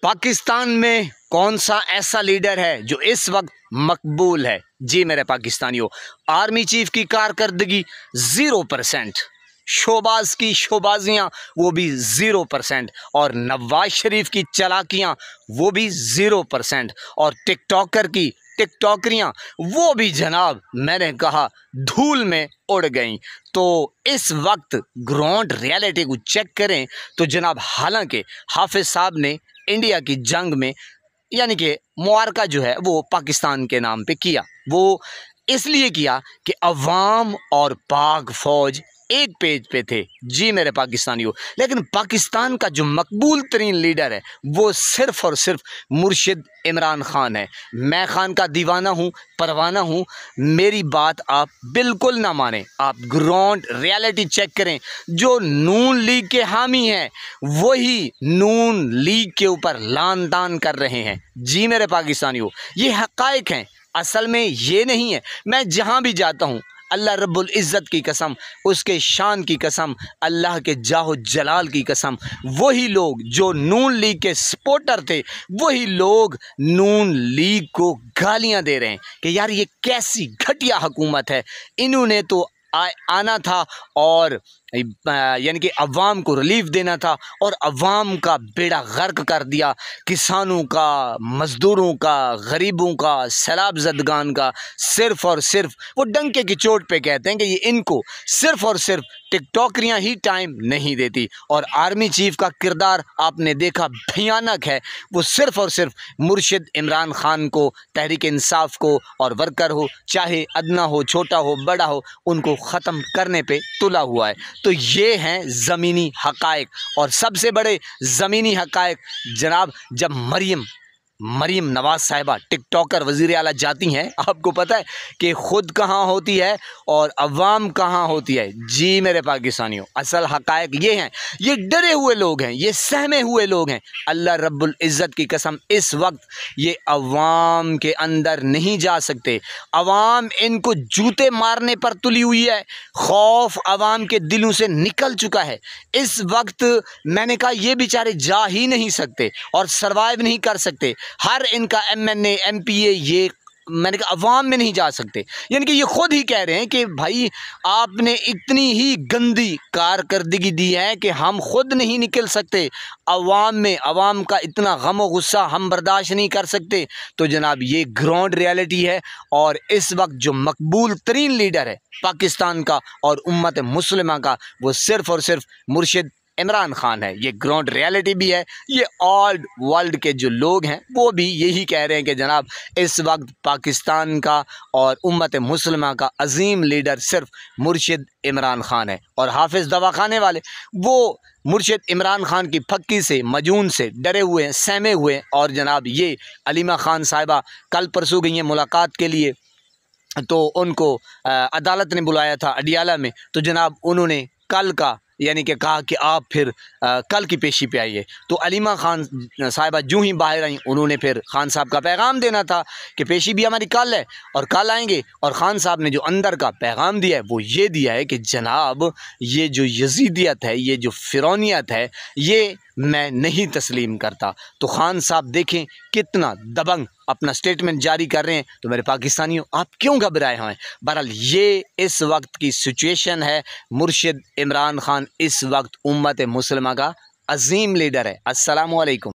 पाकिस्तान में कौन सा ऐसा लीडर है जो इस वक्त मकबूल है? जी मेरे पाकिस्तानियों, आर्मी चीफ की कारकर्दगी 0%, शोबाज की शोबाजियाँ वो भी 0%, और नवाज शरीफ की चालाकियाँ वो भी 0%, और टिकटॉकर की टिकटॉकरियाँ वो भी जनाब मैंने कहा धूल में उड़ गईं। तो इस वक्त ग्राउंड रियलिटी को चेक करें तो जनाब हालांकि हाफिज साहब ने इंडिया की जंग में यानी कि मुआरका जो है वो पाकिस्तान के नाम पे किया, वो इसलिए किया कि अवाम और पाक फौज एक पेज पे थे। जी मेरे पाकिस्तानियों, लेकिन पाकिस्तान का जो मकबूल तरीन लीडर है वो सिर्फ़ और सिर्फ मुर्शिद इमरान खान है। मैं खान का दीवाना हूँ, परवाना हूँ। मेरी बात आप बिल्कुल ना माने, आप ग्राउंड रियलिटी चेक करें। जो नून लीग के हामी हैं वही नून लीग के ऊपर लान तान कर रहे हैं। जी मेरे पाकिस्तानियों, ये हक़ाइक़ हैं, असल में ये नहीं है। मैं जहाँ भी जाता हूँ अल्लाह रब्बुल इज़्ज़त की कसम, उसके शान की कसम, अल्लाह के जाहो जलाल की कसम, वही लोग जो नून लीग के सपोर्टर थे वही लोग नून लीग को गालियां दे रहे हैं कि यार ये कैसी घटिया हुकूमत है। इन्होंने तो आना था और यानी कि अवाम को रिलीफ देना था और अवाम का बेड़ा गर्क कर दिया, किसानों का, मज़दूरों का, गरीबों का, सैलाब ज़दगान का। सिर्फ़ और सिर्फ वो डंके की चोट पे कहते हैं कि ये इनको सिर्फ़ और सिर्फ टिकटॉकरियाँ ही टाइम नहीं देती। और आर्मी चीफ का किरदार आपने देखा भयानक है, वो सिर्फ़ और सिर्फ मुर्शिद इमरान खान को, तहरीक इंसाफ को, और वर्कर हो चाहे अदना हो, छोटा हो, बड़ा हो, उनको ख़त्म करने पे तुला हुआ है। तो ये हैं ज़मीनी हक़ाइक़, और सबसे बड़े ज़मीनी हक़ाइक़ जनाब जब मरीम नवाज़ साहिबा टिकटॉकर वज़ीर आला जाती हैं, आपको पता है कि ख़ुद कहाँ होती है और अवाम कहाँ होती है। जी मेरे पाकिस्तानियों, असल हक़ाइक़ ये हैं, ये डरे हुए लोग हैं, ये सहमे हुए लोग हैं। अल्लाह रब्बुल इज़्ज़त की कसम, इस वक्त ये अवाम के अंदर नहीं जा सकते। अवाम इनको जूते मारने पर तुली हुई है, खौफ अवाम के दिलों से निकल चुका है। इस वक्त मैंने कहा ये बेचारे जा ही नहीं सकते और सर्वाइव नहीं कर सकते। हर इनका MNA MPA ये मैंने कहा अवाम में नहीं जा सकते। यानी कि ये खुद ही कह रहे हैं कि भाई आपने इतनी ही गंदी कारकर्दगी दी है कि हम खुद नहीं निकल सकते अवाम में, अवाम का इतना गम और गुस्सा हम बर्दाश्त नहीं कर सकते। तो जनाब ये ग्राउंड रियलिटी है, और इस वक्त जो मकबूल तरीन लीडर है पाकिस्तान का और उम्मत मुस्लिमा का वो सिर्फ़ और सिर्फ मुर्शिद इमरान खान है। ये ग्राउंड रियलिटी भी है, ये ऑल वर्ल्ड के जो लोग हैं वो भी यही कह रहे हैं कि जनाब इस वक्त पाकिस्तान का और उम्मत मुस्लिमा का अजीम लीडर सिर्फ मुर्शिद इमरान खान है। और हाफिज़ दवाखाने वाले वो मुर्शिद इमरान खान की फक्की से, मजून से डरे हुए हैं, सहमे हुए हैं। और जनाब ये अलीमा खान साहिबा कल परसों गई हैं मुलाकात के लिए, तो उनको अदालत ने बुलाया था अडियाला में। तो जनाब उन्होंने कल का यानी कि कहा कि आप फिर कल की पेशी पे आइए। तो अलीमा खान साहिबा जूँ ही बाहर आई, उन्होंने फिर खान साहब का पैगाम देना था कि पेशी भी हमारी कल है और कल आएंगे। और खान साहब ने जो अंदर का पैगाम दिया है वो ये दिया है कि जनाब ये जो यजीदियत है, ये जो फ़िरौनियत है, ये मैं नहीं तस्लीम करता। तो खान साहब देखें कितना दबंग अपना स्टेटमेंट जारी कर रहे हैं। तो मेरे पाकिस्तानियों, आप क्यों घबराए हैं? बहरहाल ये इस वक्त की सिचुएशन है। मुर्शिद इमरान खान इस वक्त उम्मत मुस्लिमा का अजीम लीडर है। अस्सलामु अलैकुम।